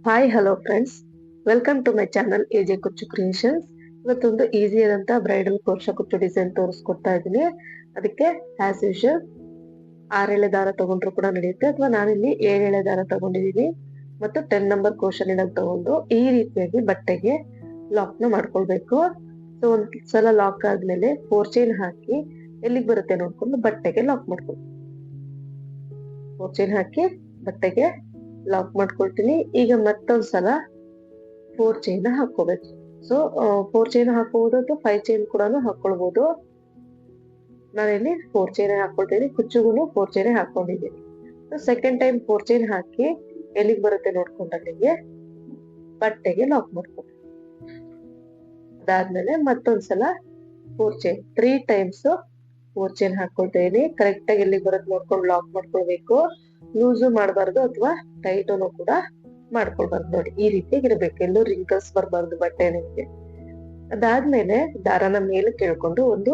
Hi hello friends, welcome to my channel AJ ಕುಚ್ಚು creations. ಇವತ್ತೊಂದು easy ಆದಂತ bridal crochet ಕುಚ್ಚು ಡಿಸೈನ್ ತೋರಿಸ್ಕೊಡ್ತಾ ಇದ್ದೀನಿ. ಅದಕ್ಕೆ ಆಸ್ ಯೂಶುವಲ್ 6 ಎಳೆ ದಾರ ತಗೊಂಡ್ರು ಕೂಡ ನಡೆಯುತ್ತೆ, ಅಥವಾ ನಾನಿಲ್ಲಿ 7 ಎಳೆ ದಾರ ತಗೊಂಡಿದ್ದೀನಿ ಮತ್ತು 10 ನಂಬರ್ ಕ್ರೋಶಾ ನೀಡಲ್ ತಗೊಂಡು ಈ ರೀತಿಯಾಗಿ ಬಟ್ಟೆಗೆ ಲಾಕ್ ನ ಮಾಡ್ಕೊಳ್ಬೇಕು. ಸೊ ಒಂದ್ಸಲ ಲಾಕ್ ಆದ್ಮೇಲೆ 4 ಚೈನ್ ಹಾಕಿ ಎಲ್ಲಿಗೆ ಬರುತ್ತೆ ನೋಡ್ಕೊಂಡು ಬಟ್ಟೆಗೆ ಲಾಕ್ ಮಾಡ್ಕೊಂಡು 4 ಚೈನ್ ಹಾಕಿ ಬಟ್ಟೆಗೆ ಲಾಕ್ ಮಾಡ್ಕೊಳ್ತೀನಿ. ಈಗ ಮತ್ತೊಂದ್ಸಲ 4 ಚೈನ್ ಹಾಕೋಬೇಕು. ಸೊ 4 ಚೈನ್ ಹಾಕೋಬಹುದು ಅಥವಾ 5 ಚೈನ್ ಕೂಡ ಹಾಕೊಳ್ಬಹುದು. ನಾನಿಲ್ಲಿ 4 ಚೈನ್ ಹಾಕೊಳ್ತೀನಿ, ಕುಚ್ಚುಗೂ 4 ಚೈನ್ ಹಾಕೊಂಡಿದ್ದೀನಿ. ಸೆಕೆಂಡ್ ಟೈಮ್ 4 ಚೈನ್ ಹಾಕಿ ಎಲ್ಲಿಗೆ ಬರುತ್ತೆ ನೋಡ್ಕೊಂಡಲ್ಲಿಗೆ ಬಟ್ಟೆಗೆ ಲಾಕ್ ಮಾಡ್ಕೊಂಡು ಅದಾದ್ಮೇಲೆ ಮತ್ತೊಂದ್ಸಲ 4 ಚೈನ್ 3 ಟೈಮ್ಸ್ 4 ಚೈನ್ ಹಾಕೊಳ್ತೀನಿ. ಕರೆಕ್ಟ್ ಆಗಿ ಎಲ್ಲಿಗೆ ಬರುತ್ತೆ ನೋಡ್ಕೊಂಡು ಲಾಕ್ ಮಾಡ್ಕೊಳ್ಬೇಕು. ಲೂಸು ಮಾಡಬಾರ್ದು ಅಥವಾ ಟೈಟನು ಕೂಡ ಮಾಡ್ಕೊಳ್ಬಾರ್ದು. ನೋಡಿ ಈ ರೀತಿಯಾಗಿ ಇರಬೇಕು, ಎಲ್ಲೂ ರಿಂಕಲ್ಸ್ ಬರಬಾರ್ದು ಬಟ್ಟೆ ನಿಮ್ಗೆ. ಅದಾದ್ಮೇಲೆ ದಾರನ ಮೇಲೆ ಕೇಳ್ಕೊಂಡು ಒಂದು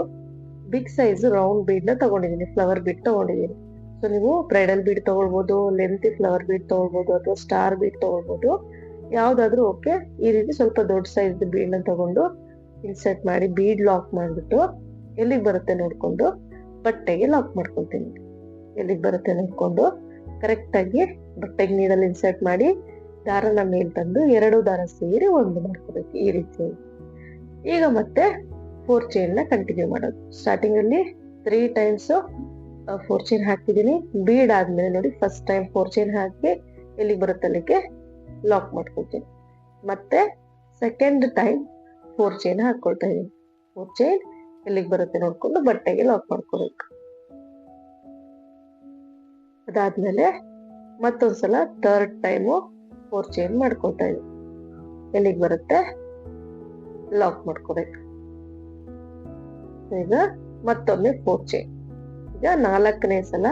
ಬಿಗ್ ಸೈಜ್ ರೌಂಡ್ ಬೀಡ್ ನ ತಗೊಂಡಿದ್ದೀನಿ, ಫ್ಲವರ್ ಬೀಡ್ ತಗೊಂಡಿದ್ದೀನಿ. ಸೊ ನೀವು ಬ್ರೈಡಲ್ ಬೀಡ್ ತಗೊಳ್ಬಹುದು, ಲೆಂತಿ ಫ್ಲವರ್ ಬೀಡ್ ತಗೊಳ್ಬಹುದು, ಅಥವಾ ಸ್ಟಾರ್ ಬೀಡ್ ತಗೊಳ್ಬಹುದು, ಯಾವ್ದಾದ್ರು ಓಕೆ. ಈ ರೀತಿ ಸ್ವಲ್ಪ ದೊಡ್ಡ ಸೈಜ್ ಬೀಡ್ ನ ತಗೊಂಡು ಇನ್ಸರ್ಟ್ ಮಾಡಿ ಬೀಡ್ ಲಾಕ್ ಮಾಡ್ಬಿಟ್ಟು ಎಲ್ಲಿಗೆ ಬರುತ್ತೆ ನೋಡ್ಕೊಂಡು ಬಟ್ಟೆಗೆ ಲಾಕ್ ಮಾಡ್ಕೊಳ್ತೀನಿ. ಎಲ್ಲಿಗೆ ಬರುತ್ತೆ ನೋಡ್ಕೊಂಡು ಕರೆಕ್ಟ್ ಆಗಿ ಬಟ್ಟೆಗೆ ನೀಡಲ್ ಇನ್ಸರ್ಟ್ ಮಾಡಿ ದಾರನ ಮೇಲ್ ತಂದು 2 ದಾರ ಸೇರಿ ಒಂದು ಮಾಡ್ಕೋಬೇಕು ಈ ರೀತಿಯಾಗಿ. ಈಗ ಮತ್ತೆ 4 ಚೈನ್ ನ ಕಂಟಿನ್ಯೂ ಮಾಡೋದು. ಸ್ಟಾರ್ಟಿಂಗ್ ಅಲ್ಲಿ 3 ಟೈಮ್ಸ್ 4 ಚೈನ್ ಹಾಕಿದೀನಿ. ಬೀಡ್ ಆದ್ಮೇಲೆ ನೋಡಿ ಫಸ್ಟ್ ಟೈಮ್ 4 ಚೈನ್ ಹಾಕಿ ಎಲ್ಲಿಗೆ ಬರುತ್ತೆ ಅಲ್ಲಿಗೆ ಲಾಕ್ ಮಾಡ್ಕೊಳ್ತೀನಿ. ಮತ್ತೆ ಸೆಕೆಂಡ್ ಟೈಮ್ 4 ಚೈನ್ ಹಾಕೊಳ್ತಾ ಇದೀನಿ. 4 ಚೈನ್ ಎಲ್ಲಿಗೆ ಬರುತ್ತೆ ನೋಡ್ಕೊಂಡು ಬಟ್ಟೆಗೆ ಲಾಕ್ ಮಾಡ್ಕೋಬೇಕು. ಅದಾದ್ಮೇಲೆ ಮತ್ತೊಂದ್ಸಲ ಥರ್ಡ್ ಟೈಮು 4 ಚೈನ್ ಮಾಡ್ಕೊಳ್ತಾ ಇದೀನಿ. ಎಲ್ಲಿಗೆ ಬರುತ್ತೆ ಲಾಕ್ ಮಾಡ್ಕೋಬೇಕು. ಈಗ ಮತ್ತೊಮ್ಮೆ 4 ಚೈನ್. ಈಗ 4ನೇ ಸಲ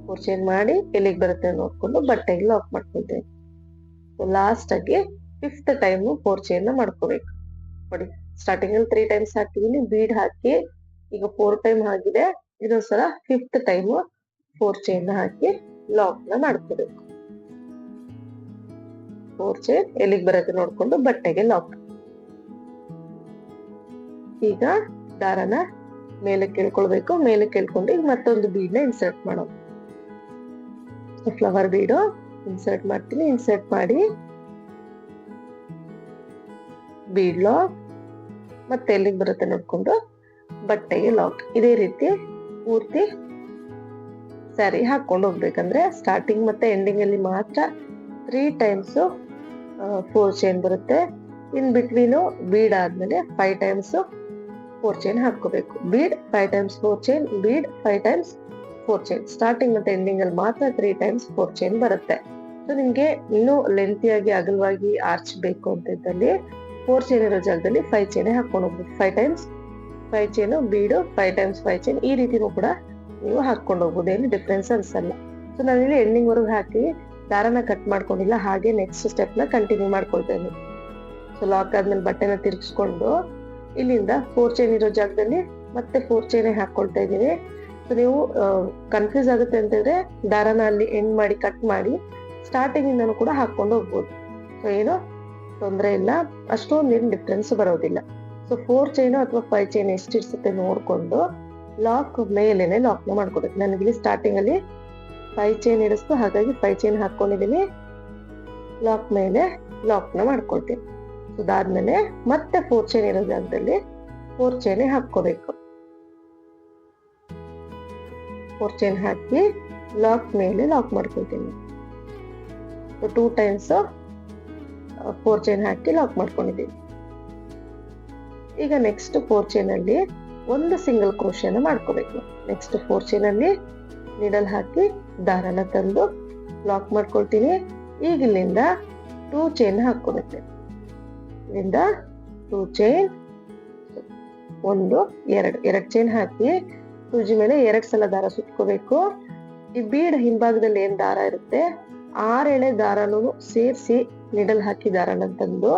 4 ಚೈನ್ ಮಾಡಿ ಎಲ್ಲಿಗೆ ಬರುತ್ತೆ ನೋಡ್ಕೊಂಡು ಬಟ್ಟೆಗೆ ಲಾಕ್ ಮಾಡ್ಕೊಳ್ತೇವೆ. ಲಾಸ್ಟ್ ಆಗಿ 5th ಟೈಮ್ 4 ಚೈನ್ ನ ಮಾಡ್ಕೋಬೇಕು. ನೋಡಿ ಸ್ಟಾರ್ಟಿಂಗ್ ಅಲ್ಲಿ 3 ಟೈಮ್ಸ್ ಹಾಕಿದೀನಿ, ಬೀಡ್ ಹಾಕಿ ಈಗ 4 ಟೈಮ್ ಆಗಿದೆ. ಇದೊಂದ್ಸಲ 5th ಟೈಮ್ 4 ಚೈನ್ ಹಾಕಿ ಲಾಕ್ ನ ಮಾಡ್ಕೋಬೇಕು. 4 ಚೈನ್ ಎಲ್ಲಿಗೆ ಬರುತ್ತೆ ನೋಡ್ಕೊಂಡು ಬಟ್ಟೆಗೆ ಲಾಕ್. ಈಗ ದಾರನ ಮೇಲೆ ಕೇಳ್ಕೊಳ್ಬೇಕು. ಮೇಲೆ ಕೇಳ್ಕೊಂಡು ಈಗ ಮತ್ತೊಂದು ಬೀಡ್ ನ ಇನ್ಸರ್ಟ್ ಮಾಡೋದು. ಫ್ಲವರ್ ಬೀಡು ಇನ್ಸರ್ಟ್ ಮಾಡ್ತೀನಿ. ಇನ್ಸರ್ಟ್ ಮಾಡಿ ಬೀಡ್ ಲಾಕ್, ಮತ್ತೆ ಎಲ್ಲಿಗೆ ಬರುತ್ತೆ ನೋಡ್ಕೊಂಡು ಬಟ್ಟೆಗೆ ಲಾಕ್. ಇದೇ ರೀತಿ ಪೂರ್ತಿ ಸ್ಯಾರಿ ಹಾಕೊಂಡು ಹೋಗ್ಬೇಕಂದ್ರೆ ಸ್ಟಾರ್ಟಿಂಗ್ ಮತ್ತೆ ಎಂಡಿಂಗ್ ಅಲ್ಲಿ ಮಾತ್ರ 3 ಟೈಮ್ಸ್ 4 ಚೈನ್ ಬರುತ್ತೆ. ಇನ್ ಬಿಟ್ವೀನು ಬೀಡ್ ಆದ್ಮೇಲೆ 5 ಟೈಮ್ಸ್ 4 ಚೈನ್ ಹಾಕೋಬೇಕು. Bead 5 times 4 chain, bead 5 times 4 chain. Starting ಮತ್ತೆ ಎಂಡಿಂಗ್ ಅಲ್ಲಿ ಮಾತ್ರ 3 ಟೈಮ್ಸ್ 4 ಚೈನ್ ಬರುತ್ತೆ. ಸೊ ನಿಮ್ಗೆ ಇನ್ನೂ ಲೆಂತಿಯಾಗಿ ಅಗಲವಾಗಿ ಆರ್ಚ್ ಬೇಕು ಅಂತ ಇದ್ದಲ್ಲಿ 4 ಚೈನ್ ಇರೋ ಜಾಗದಲ್ಲಿ 5 ಚೈನ್ ಹಾಕೊಂಡು ಹೋಗ್ಬೇಕು. 5 ಟೈಮ್ಸ್ 5 ಚೈನ್, ಬೀಡು 5 ಟೈಮ್ಸ್ 5 ಚೈನ್. ಈ ರೀತಿನೂ ಕೂಡ ನೀವು ಹಾಕೊಂಡು ಹೋಗ್ಬೋದು, ಏನು ಡಿಫ್ರೆನ್ಸ್ ಅನ್ಸಲ್ಲ. ಸೊ ನಾನಿಲ್ಲಿ ಎಂಡಿಂಗ್ ವರೆಗೂ ಹಾಕಿ ದಾರನ ಕಟ್ ಮಾಡ್ಕೊಂಡಿಲ್ಲ, ಹಾಗೆ ನೆಕ್ಸ್ಟ್ ಸ್ಟೆಪ್ ನ ಕಂಟಿನ್ಯೂ ಮಾಡ್ಕೊಳ್ತೇನೆ. ಸೊ ಲಾಕ್ ಆದ್ಮೇಲೆ ಬಟ್ಟೆನ ತಿರ್ಗಿಸ್ಕೊಂಡು ಇಲ್ಲಿಂದ 4 ಚೈನ್ ಇರೋ ಜಾಗದಲ್ಲಿ ಮತ್ತೆ 4 ಚೈನ್ ಹಾಕೊಳ್ತಾ ಇದೀನಿ. ಸೊ ನೀವು ಕನ್ಫ್ಯೂಸ್ ಆಗುತ್ತೆ ಅಂತಂದ್ರೆ ದಾರನ ಅಲ್ಲಿ ಎಂಡ್ ಮಾಡಿ ಕಟ್ ಮಾಡಿ ಸ್ಟಾರ್ಟಿಂಗ್ ಇಂದನೂ ಕೂಡ ಹಾಕೊಂಡು ಹೋಗ್ಬೋದು. ಸೊ ಏನು ತೊಂದರೆ ಇಲ್ಲ, ಅಷ್ಟೊಂದು ಏನು ಡಿಫ್ರೆನ್ಸ್ ಬರೋದಿಲ್ಲ. ಸೊ 4 ಚೈನ್ ಅಥವಾ 5 ಚೈನ್ ಎಷ್ಟಿರ್ಸುತ್ತೆ ನೋಡ್ಕೊಂಡು ಲಾಕ್ ಮೇಲೆನೆ ಲಾಕ್ ನ ಮಾಡ್ಕೋಬೇಕು. ನನಗಿಲ್ಲಿ ಸ್ಟಾರ್ಟಿಂಗ್ ಅಲ್ಲಿ 5 ಚೈನ್ ಇಡಿಸ್ತು, ಹಾಗಾಗಿ 5 ಚೈನ್ ಹಾಕೊಂಡಿದೀನಿ. ಲಾಕ್ ಮೇಲೆ ಲಾಕ್ ನ ಮಾಡ್ಕೊಳ್ತೀನಿ. ಅದಾದ್ಮೇಲೆ ಮತ್ತೆ 4 ಚೈನ್ ಇರೋ ಜಾಗದಲ್ಲಿ 4 ಚೈನ್ ಹಾಕೋಬೇಕು. 4 ಚೈನ್ ಹಾಕಿ ಲಾಕ್ ಮೇಲೆ ಲಾಕ್ ಮಾಡ್ಕೊಳ್ತೀನಿ. 2 ಟೈಮ್ಸ್ 4 ಚೈನ್ ಹಾಕಿ ಲಾಕ್ ಮಾಡ್ಕೊಂಡಿದ್ದೀನಿ. ಈಗ ನೆಕ್ಸ್ಟ್ 4 ಚೈನ್ ಅಲ್ಲಿ ಒಂದು ಸಿಂಗಲ್ ಕ್ರೋಶೆನ ಮಾಡ್ಕೋಬೇಕು. ನೆಕ್ಸ್ಟ್ 4 ಚೈನ್ ಅಲ್ಲಿ ನೀಡಲ್ ಹಾಕಿ ದಾರನ ತಂದು ಲಾಕ್ ಮಾಡ್ಕೊಳ್ತೀನಿ. ಈಗ ಇಲ್ಲಿಂದ 2 ಚೈನ್ ಹಾಕೋಬೇಕು. ಇಲ್ಲಿಂದ 2 ಚೈನ್, 1 2 ಚೈನ್ ಹಾಕಿ ಸೂಜಿ ಮೇಲೆ 2 ಸಲ ದಾರ ಸುತ್ಕೋಬೇಕು. ಈ ಬೀಡ್ ಹಿಂಭಾಗದಲ್ಲಿ ಏನ್ ದಾರ ಇರುತ್ತೆ 6 ಎಳೆ ದಾರನೂ ಸೇರಿಸಿ ನೀಡಲ್ ಹಾಕಿ ದಾರನ ತಂದು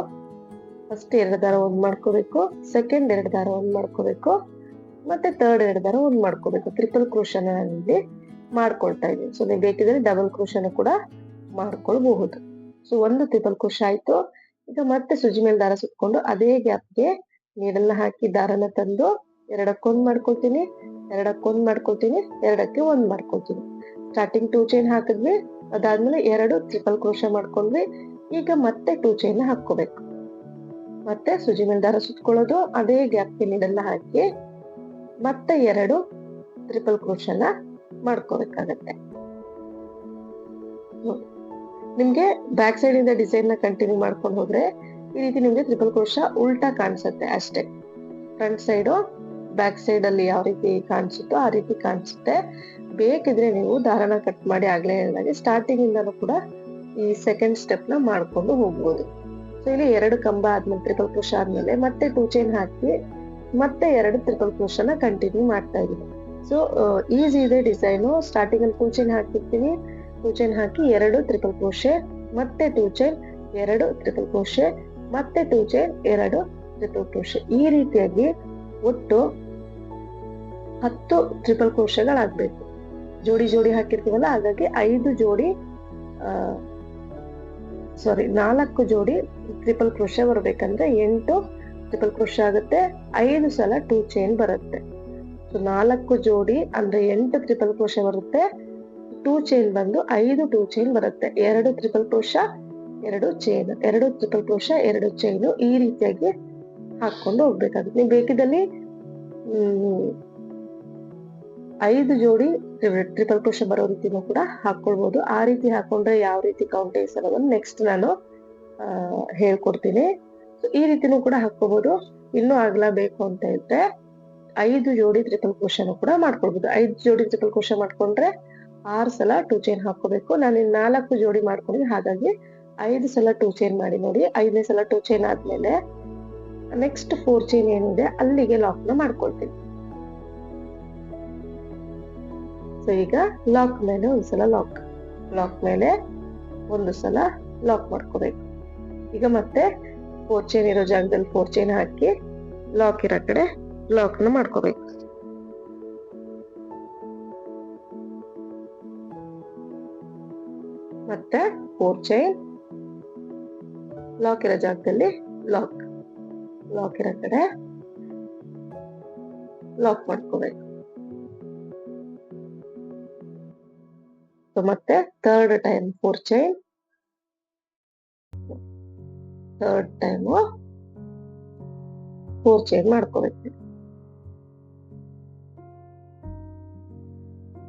ಫಸ್ಟ್ 2 ದಾರ ಒಂದ್ ಮಾಡ್ಕೋಬೇಕು, ಸೆಕೆಂಡ್ 2 ದಾರ ಒಂದ್ ಮಾಡ್ಕೋಬೇಕು, ಮತ್ತೆ ಥರ್ಡ್ 2 ದಾರ ಒಂದ್ ಮಾಡ್ಕೋಬೇಕು. ಟ್ರಿಪಲ್ ಕ್ರೋಶನ ಇಲ್ಲಿ ಮಾಡ್ಕೊಳ್ತಾ ಇದೀನಿ. ಸೊ ನೀವು ಬೇಕಿದ್ರೆ ಡಬಲ್ ಕ್ರೋಶನ ಕೂಡ ಮಾಡ್ಕೊಳ್ಬಹುದು. ಸೊ ಒಂದು ಟ್ರಿಪಲ್ ಕ್ರೋಶೆ ಆಯ್ತು. ಈಗ ಮತ್ತೆ ಸೂಜಿ ಮೇಲೆ ದಾರ ಸುತ್ಕೊಂಡು ಅದೇ ಗ್ಯಾಪ್ಗೆ ನೀಡಲ್ನ ಹಾಕಿ ದಾರನ ತಂದು ಎರಡಕ್ಕೊಂದ್ ಮಾಡ್ಕೊಳ್ತೀನಿ, ಎರಡಕ್ಕೊಂದ್ ಮಾಡ್ಕೊಳ್ತೀನಿ, ಎರಡಕ್ಕೆ ಒಂದ್ ಮಾಡ್ಕೊಳ್ತೀನಿ. ಸ್ಟಾರ್ಟಿಂಗ್ 2 ಚೈನ್ ಹಾಕಿದ್ವಿ, ಅದಾದ್ಮೇಲೆ 2 ಟ್ರಿಪಲ್ ಕ್ರೋಶೆ ಮಾಡ್ಕೊಂಡ್ವಿ. ಈಗ ಮತ್ತೆ 2 ಚೈನ್ ಹಾಕೋಬೇಕು. ಮತ್ತೆ ಸೂಜಿ ಮೇಲೆ ದಾರ ಸುತ್ಕೊಳ್ಳೋದು, ಅದೇ ಗ್ಯಾಪ್ಗೆ ನೀಡಲ್ನ ಹಾಕಿ ಮತ್ತೆ 2 ಟ್ರಿಪಲ್ ಕ್ರೋಶನ ಮಾಡ್ಕೋಬೇಕಾಗತ್ತೆ. ನಿಮ್ಗೆ ಬ್ಯಾಕ್ ಸೈಡ್ ಇಂದ ಡಿಸೈನ್ ನ ಕಂಟಿನ್ಯೂ ಮಾಡ್ಕೊಂಡು ಹೋದ್ರೆ ಈ ರೀತಿ ನಿಮ್ಗೆ ಟ್ರಿಪಲ್ ಕ್ರೋಶ ಉಲ್ಟಾ ಕಾಣಿಸುತ್ತೆ ಅಷ್ಟೇ. ಫ್ರಂಟ್ ಸೈಡು ಬ್ಯಾಕ್ ಸೈಡ್ ಅಲ್ಲಿ ಯಾವ ರೀತಿ ಕಾಣಿಸುತ್ತೋ ಆ ರೀತಿ ಕಾಣಿಸುತ್ತೆ. ಬೇಕಿದ್ರೆ ನೀವು ದಾರನ ಕಟ್ ಮಾಡಿ ಆಗ್ಲೇ ಹೇಳಿದಾಗೆ ಸ್ಟಾರ್ಟಿಂಗ್ ಇಂದನೂ ಕೂಡ ಈ ಸೆಕೆಂಡ್ ಸ್ಟೆಪ್ ನ ಮಾಡ್ಕೊಂಡು ಹೋಗ್ಬೋದು. ಸೊ ಇಲ್ಲಿ 2 ಕಂಬ ಆದ್ಮೇಲೆ ಟ್ರಿಪಲ್ ಕ್ರೋಶ ಆದ್ಮೇಲೆ ಮತ್ತೆ 2 ಚೈನ್ ಹಾಕಿ ಮತ್ತೆ 2 ಟ್ರಿಪಲ್ ಕ್ರೋಶನ ಕಂಟಿನ್ಯೂ ಮಾಡ್ತಾ ಇದೀವಿ. ಸೊ ಈಸಿ ಇದೆ ಡಿಸೈನು. ಸ್ಟಾರ್ಟಿಂಗ್ ಅಲ್ಲಿ 2 ಚೈನ್ ಹಾಕಿರ್ತೀವಿ, 2 ಚೈನ್ ಹಾಕಿ 2 ಟ್ರಿಪಲ್ ಕ್ರೋಶೆ, ಮತ್ತೆ 2 ಚೈನ್ 2 ಟ್ರಿಪಲ್ ಕ್ರೋಶೆ, ಮತ್ತೆ 2 ಚೈನ್ 2 ಟ್ರಿಪಲ್ ಕ್ರೋಶೆ. ಈ ರೀತಿಯಾಗಿ ಒಟ್ಟು 10 ಟ್ರಿಪಲ್ ಕ್ರೋಶೆಗಳಾಗ್ಬೇಕು. ಜೋಡಿ ಜೋಡಿ ಹಾಕಿರ್ತೀವಲ್ಲ, ಹಾಗಾಗಿ 4 ಜೋಡಿ ಟ್ರಿಪಲ್ ಕ್ರೋಶೆ ಬರ್ಬೇಕಂದ್ರೆ 8 ಟ್ರಿಪಲ್ ಕ್ರೋಶೆ ಆಗುತ್ತೆ. 5 ಸಲ 2 ಚೈನ್ ಬರುತ್ತೆ. ಸೊ 4 ಜೋಡಿ ಅಂದ್ರೆ 8 ಟ್ರಿಪಲ್ ಕ್ರೋಶೆ ಬರುತ್ತೆ. 2 ಚೈನ್ ಬಂದು 5 2 ಚೈನ್ ಬರುತ್ತೆ. 2 triple crochet 2 chain, 2 triple crochet 2 chain, ಈ ರೀತಿಯಾಗಿ ಹಾಕೊಂಡು ಹೋಗ್ಬೇಕಾಗುತ್ತೆ. ನೀವು ಬೇಕಿದ್ದಲ್ಲಿ 5 ಜೋಡಿ ಟ್ರಿಪಲ್ ಕ್ರೋಶ ಬರೋ ರೀತಿನೂ ಕೂಡ ಹಾಕೊಳ್ಬಹುದು. ಆ ರೀತಿ ಹಾಕೊಂಡ್ರೆ ಯಾವ ರೀತಿ ಕೌಂಟೇಜ್ ಅನ್ನೋದನ್ನ ನೆಕ್ಸ್ಟ್ ನಾನು ಹೇಳ್ಕೊಡ್ತೀನಿ. ಈ ರೀತಿನೂ ಕೂಡ ಹಾಕೋಬಹುದು. ಇನ್ನೂ ಅಗಲ ಬೇಕು ಅಂತ ಇದ್ರೆ 5 ಜೋಡಿ ಟ್ರಿಪಲ್ ಕ್ರೋಶನೂ ಕೂಡ ಮಾಡ್ಕೊಳ್ಬಹುದು. 5 ಜೋಡಿ ಟ್ರಿಪಲ್ ಕ್ರೋಶ ಮಾಡ್ಕೊಂಡ್ರೆ 6 ಸಲ 2 ಚೈನ್ ಹಾಕೋಬೇಕು. ನಾನು 4 ಜೋಡಿ ಮಾಡ್ಕೊಂಡಿದ್ದೀನಿ, ಹಾಗಾಗಿ 5 ಸಲ 2 ಚೈನ್ ಮಾಡಿ ನೋಡಿ. 5ನೇ ಸಲ 2 ಚೈನ್ ಆದ್ಮೇಲೆ ನೆಕ್ಸ್ಟ್ 4 ಚೈನ್ ಏನಿದೆ ಅಲ್ಲಿಗೆ ಲಾಕ್ ನ ಮಾಡ್ಕೊಳ್ತೀನಿ. ಸೊ ಈಗ ಲಾಕ್ ಮೇಲೆ ಒಂದ್ಸಲ ಲಾಕ್ ಮೇಲೆ ಒಂದು ಸಲ ಲಾಕ್ ಮಾಡ್ಕೋಬೇಕು. ಈಗ ಮತ್ತೆ 4 ಚೈನ್ ಇರೋ ಜಾಗದಲ್ಲಿ 4 ಚೈನ್ ಹಾಕಿ ಲಾಕ್ ಇರೋ ಕಡೆ ಲಾಕ್ ನ ಮಾಡ್ಕೋಬೇಕು. ಮತ್ತೆ 4 ಚೈನ್ ಲಾಕ್ ಇರೋ ಜಾಗದಲ್ಲಿ ಲಾಕ್ ಇರೋ ಕಡೆ ಲಾಕ್ ಮಾಡ್ಕೋಬೇಕು. ಸೊ ಮತ್ತೆ third time 4 chain, third time 4 chain ಮಾಡ್ಕೋಬೇಕು.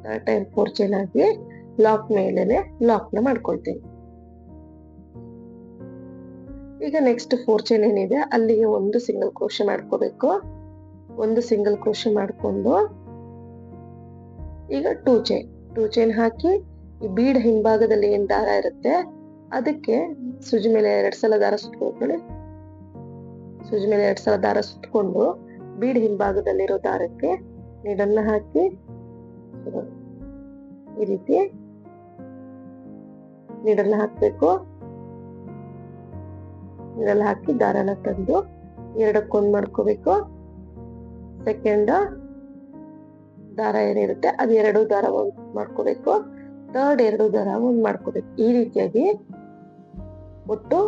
ಥರ್ಡ್ ಟೈಮ್ 4 ಚೈನ್ ಹಾಕಿ ಲಾಕ್ ಮೇಲೆನೆ ಲಾಕ್ ನ ಮಾಡ್ಕೊಳ್ತೀನಿ. ಈಗ ನೆಕ್ಸ್ಟ್ 4 ಚೈನ್ ಏನಿದೆ ಅಲ್ಲಿಗೆ ಒಂದು ಸಿಂಗಲ್ ಕ್ರೋಶೆ ಮಾಡ್ಕೋಬೇಕು. ಒಂದು ಸಿಂಗಲ್ ಕ್ರೋಶೆ ಮಾಡ್ಕೊಂಡು ಈಗ 2 ಚೈನ್ ಹಾಕಿ ಈ ಬೀಡ್ ಹಿಂಭಾಗದಲ್ಲಿ ಏನ್ ದಾರ ಇರುತ್ತೆ ಅದಕ್ಕೆ ಸೂಜಿ ಮೇಲೆ 2 ಸಲ ದಾರ ಸುತ್ಕೊಂಡು ಸೂಜಿ ಮೇಲೆ 2 ಸಲ ದಾರ ಸುತ್ಕೊಂಡು ಬೀಡ್ ಹಿಂಭಾಗದಲ್ಲಿರೋ ದಾರಕ್ಕೆ ನೀಡಲ್ನ ಹಾಕಿ ಈ ರೀತಿ ನೀಡಲ್ನ ಹಾಕ್ಬೇಕು. ನೀಡಲ್ ಹಾಕಿ ದಾರನ ತಂದು ಎರಡಕ್ಕೊಂದ್ ಮಾಡ್ಕೋಬೇಕು. ಸೆಕೆಂಡ್ ದಾರ ಏನಿರುತ್ತೆ ಅದು 2 ದಾರ ಒಂದ್ ಮಾಡ್ಕೋಬೇಕು. ಥರ್ಡ್ 2 ದಾರ ಒಂದ್ ಮಾಡ್ಕೋಬೇಕು. ಈ ರೀತಿಯಾಗಿ ಒಟ್ಟು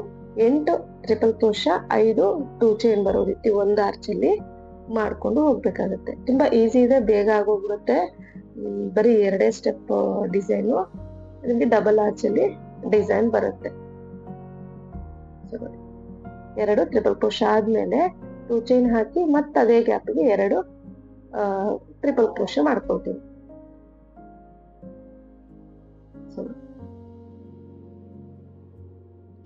8 ಟ್ರಿಪಲ್ ಕ್ರೋಶ, 5 2 ಚೈನ್ ಬರೋ ರೀತಿ ಒಂದು ಆರ್ಚ್ ಅಲ್ಲಿ ಮಾಡ್ಕೊಂಡು ಹೋಗ್ಬೇಕಾಗತ್ತೆ. ತುಂಬಾ ಈಸಿ ಇದೆ, ಬೇಗ ಆಗೋಗ್ಬಿಡುತ್ತೆ. ಬರೀ 2 ಸ್ಟೆಪ್ ಡಿಸೈನ್, ನಿಮ್ಗೆ ಡಬಲ್ ಆರ್ಚ್ ಅಲ್ಲಿ ಡಿಸೈನ್ ಬರುತ್ತೆ. 2 ಟ್ರಿಪಲ್ ಕ್ರೋಶ ಆದ್ಮೇಲೆ 2 ಚೈನ್ ಹಾಕಿ ಮತ್ತೆ ಅದೇ ಗ್ಯಾಪ್ಗೆ 2 ಟ್ರಿಪಲ್ ಕ್ರೋಶ ಮಾಡ್ಕೊಳ್ತೀನಿ.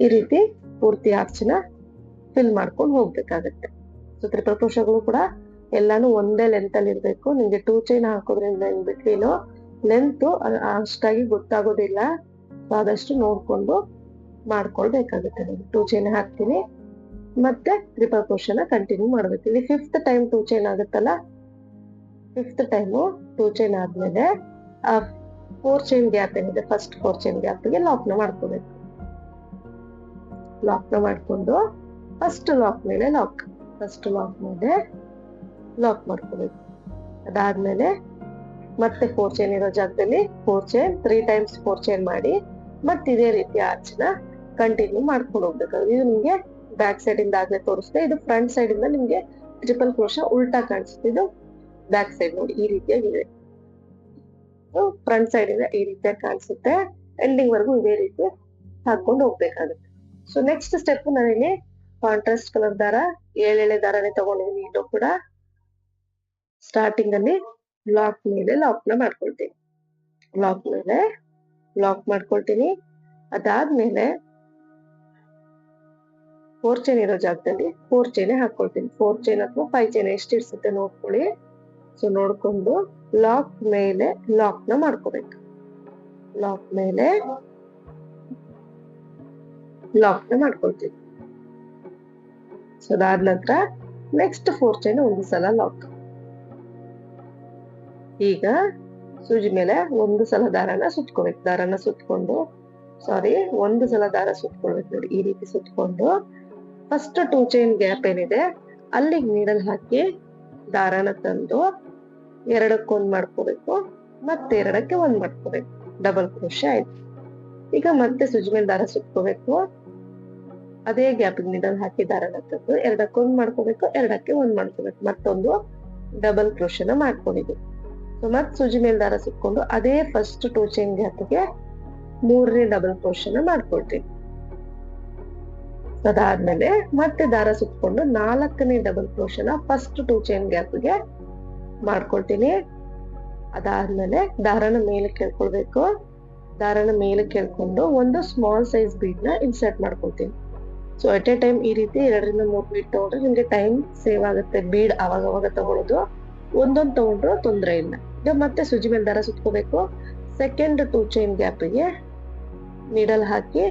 ಈ ರೀತಿ ಪೂರ್ತಿ ಆರ್ಚನ ಫಿಲ್ ಮಾಡ್ಕೊಂಡು ಹೋಗ್ಬೇಕಾಗತ್ತೆ. ಸೊ ಟ್ರಿಪಲ್ ಕ್ರೋಶಗಳು ಕೂಡ ಎಲ್ಲಾನು ಒಂದೇ ಲೆಂತ್ ಅಲ್ಲಿ ಇರ್ಬೇಕು. ನಿಮ್ಗೆ 2 ಚೈನ್ ಹಾಕೋದ್ರಿಂದ ಇನ್ ಬಿಟ್ವೀನ್ ಲೆಂತ್ ಅಷ್ಟಾಗಿ ಗೊತ್ತಾಗೋದಿಲ್ಲ. ಆದಷ್ಟು ನೋಡ್ಕೊಂಡು ಮಾಡ್ಕೊಳ್ಬೇಕಾಗುತ್ತೆ. 2 ಚೈನ್ ಹಾಕ್ತೀನಿ, ಮತ್ತೆ ಟ್ರಿಪಲ್ ಕ್ರೋಶನ ಕಂಟಿನ್ಯೂ ಮಾಡ್ಬೇಕು. ಇಲ್ಲಿ 5th ಟೈಮ್ 2 ಚೈನ್ ಆಗುತ್ತಲ್ಲ, 5th ಟೈಮ್ 2 ಚೈನ್ ಆದ್ಮೇಲೆ ಆ 4 ಚೈನ್ ಗ್ಯಾಪ್ ಏನಿದೆ ಫಸ್ಟ್ 4 ಚೈನ್ ಗ್ಯಾಪ್ಗೆ ಲಾಕ್ ನ ಮಾಡ್ಕೋಬೇಕು. ಲಾಕ್ ನ ಮಾಡ್ಕೊಂಡು ಫಸ್ಟ್ ಲಾಕ್ ಮೇಲೆ ಲಾಕ್ ಮಾಡ್ಕೋಬೇಕು. ಅದಾದ್ಮೇಲೆ ಮತ್ತೆ 4 ಚೈನ್ ಇರೋ ಜಾಗದಲ್ಲಿ 4 ಚೈನ್ 3 ಟೈಮ್ಸ್ 4 ಚೈನ್ ಮಾಡಿ ಮತ್ತೆ ಇದೇ ರೀತಿ ಆರ್ಚ್ ನ ಕಂಟಿನ್ಯೂ ಮಾಡ್ಕೊಂಡು ಹೋಗ್ಬೇಕಾಗುತ್ತೆ. ಇದು ನಿಮ್ಗೆ ಬ್ಯಾಕ್ ಸೈಡ್ ಇಂದ ಆಗ್ಲೇ ತೋರಿಸ್ತೆ, ಇದು ಫ್ರಂಟ್ ಸೈಡ್ ಇಂದ ನಿಮ್ಗೆ ಟ್ರಿಪಲ್ ಕ್ರೋಶ ಉಲ್ಟಾ ಕಾಣಿಸುತ್ತೆ. ಇದು ಬ್ಯಾಕ್ ಸೈಡ್ ನೋಡಿ ಈ ರೀತಿಯಾಗಿದೆ, ಫ್ರಂಟ್ ಸೈಡ್ ಇಂದ ಈ ರೀತಿಯಾಗಿ ಕಾಣಿಸುತ್ತೆ. ಎಂಡಿಂಗ್ ವರ್ಗು ಇದೇ ರೀತಿ ಹಾಕೊಂಡು ಹೋಗ್ಬೇಕಾಗುತ್ತೆ. ಸೊ ನೆಕ್ಸ್ಟ್ ಸ್ಟೆಪ್ ನಾನಿಲ್ಲಿ ಕಾಂಟ್ರಾಸ್ಟ್ ಕಲರ್ ದಾರ 7 ದಾರನೇ ತಗೊಂಡಿದ್ದೀನಿ. ಇಲ್ಲೂ ಕೂಡ ಸ್ಟಾರ್ಟಿಂಗ್ ಅಲ್ಲಿ ಲಾಕ್ ಮೇಲೆ ಲಾಕ್ ನ ಮಾಡ್ಕೊಳ್ತೀನಿ, ಲಾಕ್ ಮೇಲೆ ಲಾಕ್ ಮಾಡ್ಕೊಳ್ತೀನಿ. ಅದಾದ್ಮೇಲೆ 4 ಚೈನ್ ಇರೋ ಜಾಗದಲ್ಲಿ 4 ಚೈನ್ ಹಾಕೊಳ್ತೀನಿ. 4 ಚೈನ್ ಅಥವಾ 5 ಚೈನ್ ಎಷ್ಟು ಇರ್ಸುತ್ತೆ ನೋಡ್ಕೊಳ್ಳಿ. ಸೊ ನೋಡ್ಕೊಂಡು ಲಾಕ್ ಮೇಲೆ ಲಾಕ್ ನ ಮಾಡ್ಕೋಬೇಕು, ಲಾಕ್ ಮೇಲೆ ಲಾಕ್ ನ ಮಾಡ್ಕೊಳ್ತೀನಿ. ಸೊ ಅದಾದ ನಂತರ ನೆಕ್ಸ್ಟ್ 4 ಚೈನ್ ಒಂದು ಸಲ ಲಾಕ್. ಈಗ ಸೂಜಿ ಮೇಲೆ ಒಂದು ಸಲ ದಾರನ ಸುತ್ಕೋಬೇಕು, ದಾರನ ಸುತ್ಕೊಂಡು ಒಂದು ಸಲ ದಾರ ಸುತ್ಕೊಳ್ಬೇಕು ನೋಡಿ ಈ ರೀತಿ ಸುತ್ಕೊಂಡು ಫಸ್ಟ್ 2 ಚೈನ್ ಗ್ಯಾಪ್ ಏನಿದೆ ಅಲ್ಲಿಗೆ ನೀಡಲ್ ಹಾಕಿ ದಾರನ ತಂದು 2ಕ್ಕೆ 1 ಮಾಡ್ಕೋಬೇಕು, ಮತ್ತೆ 2ಕ್ಕೆ 1 ಮಾಡ್ಕೋಬೇಕು. ಡಬಲ್ ಕ್ರೋಶೆ ಆಯ್ತು. ಈಗ ಮತ್ತೆ ಸೂಜಿ ಮೇಲೆ ದಾರ ಸುತ್ಕೋಬೇಕು, ಅದೇ ಗ್ಯಾಪ್ ನೀಡಲ್ ಹಾಕಿ ದಾರನ ತಂದು 2ಕ್ಕೆ 1 ಮಾಡ್ಕೋಬೇಕು, 2ಕ್ಕೆ 1 ಮಾಡ್ಕೋಬೇಕು. ಮತ್ತೊಂದು ಡಬಲ್ ಕ್ರೋಶೆನ ಮಾಡ್ಕೊಂಡಿದ್ದೀವಿ. ಸೊ ಮತ್ ಸೂಜಿ ಮೇಲೆ ದಾರ ಸುತ್ಕೊಂಡು ಅದೇ ಫಸ್ಟ್ 2 ಚೈನ್ ಗ್ಯಾಪ್ಗೆ 3ನೇ ಡಬಲ್ ಕ್ರೋಶೆನ ಮಾಡ್ಕೊಳ್ತೀವಿ. ಅದಾದ್ಮೇಲೆ ಮತ್ತೆ ದಾರ ಸುತ್ಕೊಂಡು 4ನೇ ಡಬಲ್ ಕ್ರೋಶೆನ ಫಸ್ಟ್ 2 ಚೈನ್ ಗ್ಯಾಪ್ಗೆ ಮಾಡ್ಕೊಳ್ತೀನಿ. ಅದಾದ್ಮೇಲೆ ದಾರನ ಮೇಲೆ ಕೇಳ್ಕೊಳ್ಬೇಕು, ದಾರನ ಮೇಲೆ ಕೇಳ್ಕೊಂಡು ಒಂದು ಸ್ಮಾಲ್ ಸೈಜ್ ಬೀಡ್ ನ ಇನ್ಸರ್ಟ್ ಮಾಡ್ಕೊಳ್ತೀನಿ. ಸೊ ಅಟ್ ಎ ಟೈಮ್ ಈ ರೀತಿ 2 ರಿಂದ 3 ಬೀಡ್ ತಗೊಂಡ್ರೆ ನಿಮ್ಗೆ ಟೈಮ್ ಸೇವ್ ಆಗುತ್ತೆ. ಬೀಡ್ ಅವಾಗ ತಗೊಳ್ಳೋದು, ಒಂದೊಂದು ತಗೊಂಡ್ರು ತೊಂದ್ರೆ ಇಲ್ಲ. ಈಗ ಮತ್ತೆ ಸೂಜಿ ಮೇಲೆ ದಾರ ಸುತ್ಕೋಬೇಕು, ಸೆಕೆಂಡ್ 2 ಚೈನ್ ಗ್ಯಾಪ್ಗೆ ನೀಡಲ್ ಹಾಕಿ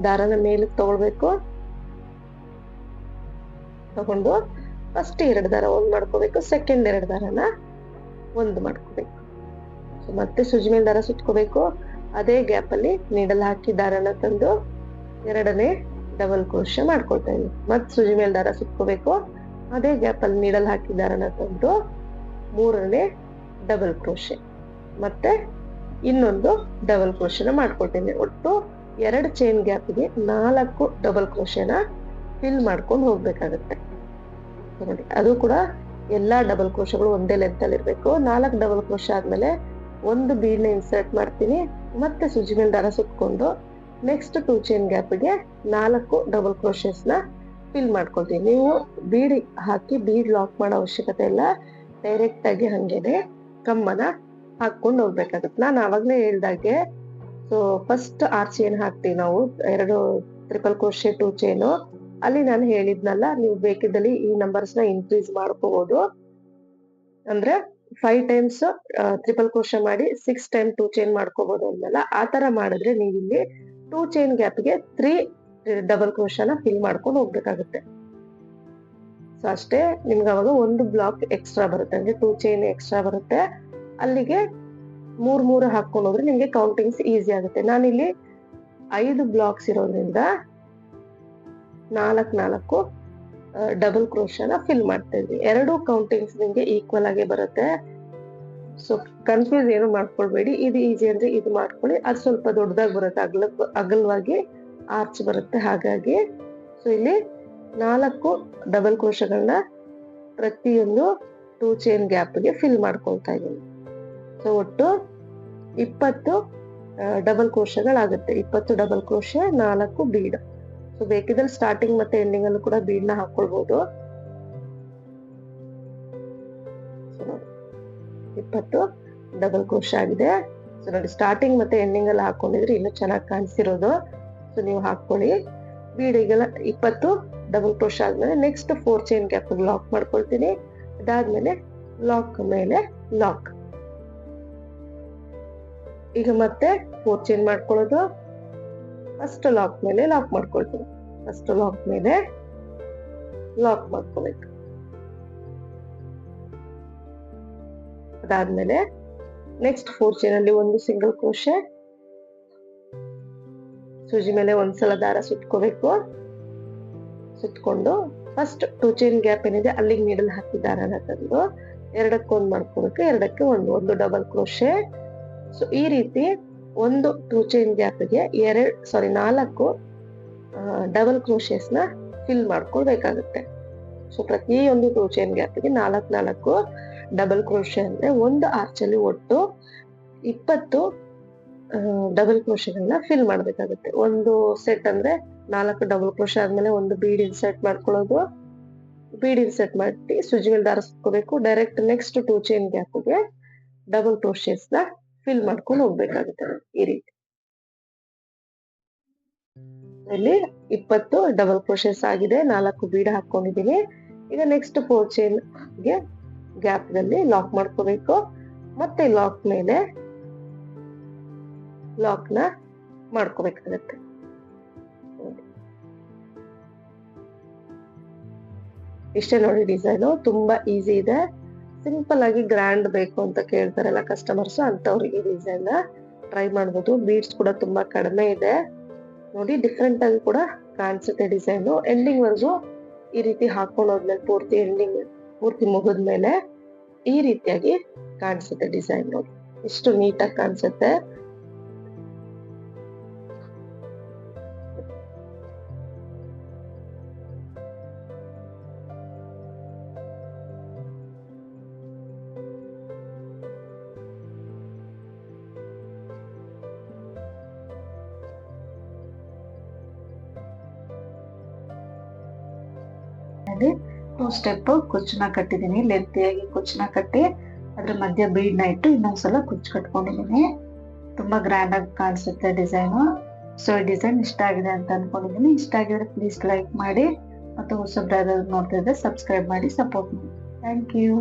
ದಾರನ ಮೇಲೆ ತಗೊಳ್ಬೇಕು, ತಗೊಂಡು ಫಸ್ಟ್ 2 ದಾರ 1 ಮಾಡ್ಕೋಬೇಕು, ಸೆಕೆಂಡ್ 2 ದಾರನ 1 ಮಾಡ್ಕೋಬೇಕು. ಮತ್ತೆ ಸೂಜಿ ಮೇಲೆ ದಾರ ಸುತ್ಕೋಬೇಕು, ಅದೇ ಗ್ಯಾಪ್ ಅಲ್ಲಿ ನೀಡಲ್ ಹಾಕಿ ದಾರನ ತಂದು 2ನೇ ಡಬಲ್ ಕ್ರೋಶೆ ಮಾಡ್ಕೊಳ್ತಾ ಇದ್ದೀನಿ. ಮತ್ತೆ ಸೂಜಿ ಮೇಲೆ ದಾರ ಸುತ್ಕೋಬೇಕು, ಅದೇ ಗ್ಯಾಪ್ ಅಲ್ಲಿ ನೀಡಲ್ ಹಾಕಿ ದಾರನ ತಂದು 3ನೇ ಡಬಲ್ ಕ್ರೋಶೆ, ಮತ್ತೆ ಇನ್ನೊಂದು ಡಬಲ್ ಕ್ರೋಶೆನ ಮಾಡ್ಕೊಳ್ತೀನಿ. ಒಟ್ಟು 2 ಚೈನ್ ಗ್ಯಾಪ್ಗೆ 4 ಡಬಲ್ ಕ್ರೋಶೆನ ಫಿಲ್ ಮಾಡ್ಕೊಂಡು ಹೋಗ್ಬೇಕಾಗತ್ತೆ ನೋಡಿ. ಅದು ಕೂಡ ಎಲ್ಲಾ ಡಬಲ್ ಕ್ರೋಶೆಗಳು ಒಂದೇ ಲೆಂತ್ ಅಲ್ಲಿ ಇರ್ಬೇಕು. 4 ಡಬಲ್ ಕ್ರೋಶೆ ಆದ್ಮೇಲೆ ಒಂದು ಬೀಡ್ ನ ಇನ್ಸರ್ಟ್ ಮಾಡ್ತೀನಿ, ಮತ್ತೆ ಸೂಜಿ ಮೇಲೆ ದಾರ ಸುತ್ಕೊಂಡು ನೆಕ್ಸ್ಟ್ 2 ಚೈನ್ ಗ್ಯಾಪ್ಗೆ 4 ಡಬಲ್ ಕ್ರೋಶೆಸ್ ನ ಫಿಲ್ ಮಾಡ್ಕೊಳ್ತೀನಿ. ನೀವು ಬೀಡ್ ಹಾಕಿ ಬೀಡ್ ಲಾಕ್ ಮಾಡೋ ಅವಶ್ಯಕತೆ ಇಲ್ಲ, ಡೈರೆಕ್ಟ್ ಆಗಿ ಹಂಗೇನೆ ಕಮ್ಮನ ಹಾಕೊಂಡು ಹೋಗ್ಬೇಕಾಗತ್ತೆ. ನಾನು ಆವಾಗ್ಲೇ ಹೇಳ್ದಾಗೆ ಸೊ ಫಸ್ಟ್ 6 ಚೈನ್ ಹಾಕ್ತೀವಿ ನಾವು, 2 ಟ್ರಿಪಲ್ ಕ್ರೋಶೆ 2 ಚೈನು. ಅಲ್ಲಿ ನಾನು ಹೇಳಿದ್ನಲ್ಲ, ನೀವು ಬೇಕಿದ್ದಲ್ಲಿ ಈ ನಂಬರ್ಸ್ ನ ಇನ್ಕ್ರೀಸ್ ಮಾಡ್ಕೋಬಹುದು. ಅಂದ್ರೆ 5 ಟೈಮ್ಸ್ ಟ್ರಿಪಲ್ ಕ್ರೋಶೆ ಮಾಡಿ 6 ಟೈಮ್ 2 ಚೈನ್ ಮಾಡ್ಕೋಬಹುದು ಅಂದಲ್ಲ, ಆ ತರ ಮಾಡಿದ್ರೆ ನೀವು ಇಲ್ಲಿ 2 ಚೈನ್ ಗ್ಯಾಪ್ಗೆ 3 ಡಬಲ್ ಕ್ರೋಶೆನ ಫಿಲ್ ಮಾಡ್ಕೊಂಡು ಹೋಗ್ಬೇಕಾಗುತ್ತೆ. ಸೊ ಅಷ್ಟೇ, ನಿಮ್ಗೆ ಅವಾಗ ಒಂದು ಬ್ಲಾಕ್ ಎಕ್ಸ್ಟ್ರಾ ಬರುತ್ತೆ, ಅಂದ್ರೆ 2 ಚೈನ್ ಎಕ್ಸ್ಟ್ರಾ ಬರುತ್ತೆ. ಅಲ್ಲಿಗೆ 3 ಹಾಕೊಂಡು ಹೋದ್ರೆ ನಿಮ್ಗೆ ಕೌಂಟಿಂಗ್ಸ್ ಈಸಿ ಆಗುತ್ತೆ. ನಾನಿಲ್ಲಿ 5 ಬ್ಲಾಕ್ಸ್ ಇರೋದ್ರಿಂದ 4 ಡಬಲ್ ಕ್ರೋಶನ ಫಿಲ್ ಮಾಡ್ತಾ ಇದ್ವಿ. 2 ಕೌಂಟಿಂಗ್ಸ್ ನಿಮ್ಗೆ ಈಕ್ವಲ್ ಆಗಿ ಬರುತ್ತೆ. ಸೊ ಕನ್ಫ್ಯೂಸ್ ಏನು ಮಾಡ್ಕೊಳ್ಬೇಡಿ, ಇದು ಈಸಿ ಅಂದ್ರೆ ಇದು ಮಾಡ್ಕೊಳ್ಳಿ. ಅದು ಸ್ವಲ್ಪ ದೊಡ್ಡದಾಗಿ ಬರುತ್ತೆ, ಅಗಲವಾಗಿ ಆರ್ಚ್ ಬರುತ್ತೆ. ಹಾಗಾಗಿ ಸೊ ಇಲ್ಲಿ 4 ಡಬಲ್ ಕ್ರೋಶಗಳನ್ನ ಪ್ರತಿಯೊಂದು 2 ಚೈನ್ ಗ್ಯಾಪ್ಗೆ ಫಿಲ್ ಮಾಡ್ಕೊಳ್ತಾ ಇದ್ದೀನಿ. ಸೊ ಒಟ್ಟು 20 ಡಬಲ್ ಕ್ರೋಶಗಳಾಗುತ್ತೆ. 20 ಡಬಲ್ ಕ್ರೋಶೆ, 4 ಬೀಡ್. ಸೊ ಬೇಕಿದ್ರೆ ಸ್ಟಾರ್ಟಿಂಗ್ ಮತ್ತೆ ಎಂಡಿಂಗ್ ಅಲ್ಲೂ ಕೂಡ ಬೀಡ್ ನ ಹಾಕೊಳ್ಬಹುದು. 20 ಡಬಲ್ ಕ್ರೋಶೆ ಆಗಿದೆ. ಸೊ ನೋಡಿ, ಸ್ಟಾರ್ಟಿಂಗ್ ಮತ್ತೆ ಎಂಡಿಂಗ್ ಅಲ್ಲಿ ಹಾಕೊಂಡಿದ್ರೆ ಇನ್ನೂ ಚೆನ್ನಾಗಿ ಕಾಣಿಸಿರೋದು. ಸೊ ನೀವು ಹಾಕೊಳ್ಳಿ. ಬೀಡ್ ಈಗೆಲ್ಲ 20 ಡಬಲ್ ಕ್ರೋಶೆ ಆದ್ಮೇಲೆ ನೆಕ್ಸ್ಟ್ 4 ಚೈನ್ ಗ್ಯಾಪ್ ಲಾಕ್ ಮಾಡ್ಕೊಳ್ತೀನಿ. ಅದಾದ್ಮೇಲೆ ಲಾಕ್ ಮೇಲೆ ಲಾಕ್. ಈಗ ಮತ್ತೆ 4 ಚೈನ್ ಮಾಡ್ಕೊಳ್ಳೋದು, ಫಸ್ಟ್ ಲಾಕ್ ಮೇಲೆ ಲಾಕ್ ಮಾಡ್ಕೊಳ್ತೀನಿ, ಫಸ್ಟ್ ಲಾಕ್ ಮೇಲೆ ಲಾಕ್ ಮಾಡ್ಕೋಬೇಕು. ಅದಾದ್ಮೇಲೆ ನೆಕ್ಸ್ಟ್ 4 ಚೈನ್ ಅಲ್ಲಿ ಒಂದು ಸಿಂಗಲ್ ಕ್ರೋಶೆ, ಸೂಜಿ ಮೇಲೆ ಒಂದ್ಸಲ ದಾರ ಸುತ್ಕೋಬೇಕು. ಸುತ್ಕೊಂಡು ಫಸ್ಟ್ 2 ಚೈನ್ ಗ್ಯಾಪ್ ಏನಿದೆ ಅಲ್ಲಿಗೆ ನೀಡಲ್ ಹಾಕಿ ದಾರನ ತಂದು 2ಕ್ಕೆ 1 ಮಾಡ್ಕೋಬೇಕು, 2ಕ್ಕೆ 1 ಡಬಲ್ ಕ್ರೋಶೆ. ಸೊ ಈ ರೀತಿ ಒಂದು 2 ಚೈನ್ ಗ್ಯಾಪ್ಗೆ 4 ಡಬಲ್ ಕ್ರೋಶೇಸ್ನ ಫಿಲ್ ಮಾಡ್ಕೊಳ್ಬೇಕಾಗುತ್ತೆ. ಸೊ ಪ್ರತಿಯೊಂದು 2 ಚೈನ್ ಗ್ಯಾಪ್ಗೆ 4 ಡಬಲ್ ಕ್ರೋಶೆ ಅಂದ್ರೆ ಒಂದು ಆರ್ಚಲ್ಲಿ ಒಟ್ಟು 20 ಡಬಲ್ ಕ್ರೋಶೆಗಳನ್ನ ಫಿಲ್ ಮಾಡ್ಬೇಕಾಗುತ್ತೆ. ಒಂದು ಸೆಟ್ ಅಂದ್ರೆ 4 ಡಬಲ್ ಕ್ರೋಶೆ ಆದ್ಮೇಲೆ ಒಂದು ಬೀಡ್ ಇನ್ಸರ್ಟ್ ಮಾಡ್ಕೊಳ್ಳೋದು, ಬೀಡ್ ಇನ್ಸರ್ಟ್ ಮಾಡಿ ಸುಜಿ ಮೇಲೆ ದಾರ ಸುತ್ಕೋಬೇಕು. ಡೈರೆಕ್ಟ್ ನೆಕ್ಸ್ಟ್ 2 ಚೈನ್ ಗ್ಯಾಪ್ಗೆ ಡಬಲ್ ಕ್ರೋಶೆಸ್ನ ಫಿಲ್ ಮಾಡ್ಕೊಂಡು ಹೋಗ್ಬೇಕಾಗುತ್ತೆ. ಈ ರೀತಿ ಇಲ್ಲಿ 20 ಡಬಲ್ ಕ್ರೋಶೆಸ್ ಆಗಿದೆ, 4 ಬೀಡ್ ಹಾಕೊಂಡಿದೀನಿ. ಈಗ ನೆಕ್ಸ್ಟ್ 4 ಚೈನ್ ಗೆ ಗ್ಯಾಪ್ ದಲ್ಲಿ ಲಾಕ್ ಮಾಡ್ಕೋಬೇಕು. ಮತ್ತೆ ಲಾಕ್ ಮೇಲೆ ಲಾಕ್ ನ ಮಾಡ್ಕೋಬೇಕಾಗತ್ತೆ. ಇಷ್ಟೇ ನೋಡಿ ಡಿಸೈನ್, ತುಂಬಾ ಈಸಿ ಇದೆ. ಸಿಂಪಲ್ ಆಗಿ ಗ್ರ್ಯಾಂಡ್ ಬೇಕು ಅಂತ ಕೇಳ್ತಾರಲ್ಲ ಕಸ್ಟಮರ್ಸ್, ಅಂತವ್ರಿಗೆ ಈ ಡಿಸೈನ್ ಟ್ರೈ ಮಾಡ್ಬೋದು. ಬೀಡ್ಸ್ ಕೂಡ ತುಂಬಾ ಕಡಿಮೆ ಇದೆ ನೋಡಿ, ಡಿಫ್ರೆಂಟ್ ಆಗಿ ಕೂಡ ಕಾಣಿಸುತ್ತೆ ಡಿಸೈನ್. ಎಂಡಿಂಗ್ ವರ್ಗು ಈ ರೀತಿ ಹಾಕೊಂಡು ಹೋದ್ಮೇಲೆ ಪೂರ್ತಿ ಎಂಡಿಂಗ್ ಪೂರ್ತಿ ಮುಗಿದ್ಮೇಲೆ ಈ ರೀತಿಯಾಗಿ ಕಾಣಿಸುತ್ತೆ ಡಿಸೈನ್. ನೋಡಿ ಎಷ್ಟು ನೀಟಾಗಿ ಕಾಣಿಸುತ್ತೆ. ಅಲ್ಲಿ 2 ಸ್ಟೆಪ್ ಕುಚ್ಚನ್ನ ಕಟ್ಟಿದೀನಿ. ಲೆಂತಿಯಾಗಿ ಕುಚ್ಚನ್ನ ಕಟ್ಟಿ ಅದ್ರ ಮಧ್ಯ ಬೀಡ್ನ ಇಟ್ಟು ಇನ್ನೊಂದ್ಸಲ ಕುಚ್ಚು ಕಟ್ಕೊಂಡಿದೀನಿ. ತುಂಬಾ ಗ್ರ್ಯಾಂಡ್ ಆಗಿ ಕಾಣಿಸುತ್ತೆ ಡಿಸೈನ್. ಸೊ ಈ ಡಿಸೈನ್ ಇಷ್ಟ ಆಗಿದೆ ಅಂತ ಅನ್ಕೊಂಡಿದೀನಿ. ಇಷ್ಟ ಆಗಿದ್ರೆ ಪ್ಲೀಸ್ ಲೈಕ್ ಮಾಡಿ, ಮತ್ತು ಹೊಸಬ್ರು ಯಾರಾದ್ರೂ ನೋಡ್ತಾ ಇದ್ರೆ ಸಬ್ಸ್ಕ್ರೈಬ್ ಮಾಡಿ ಸಪೋರ್ಟ್ ಮಾಡಿ. Thank you.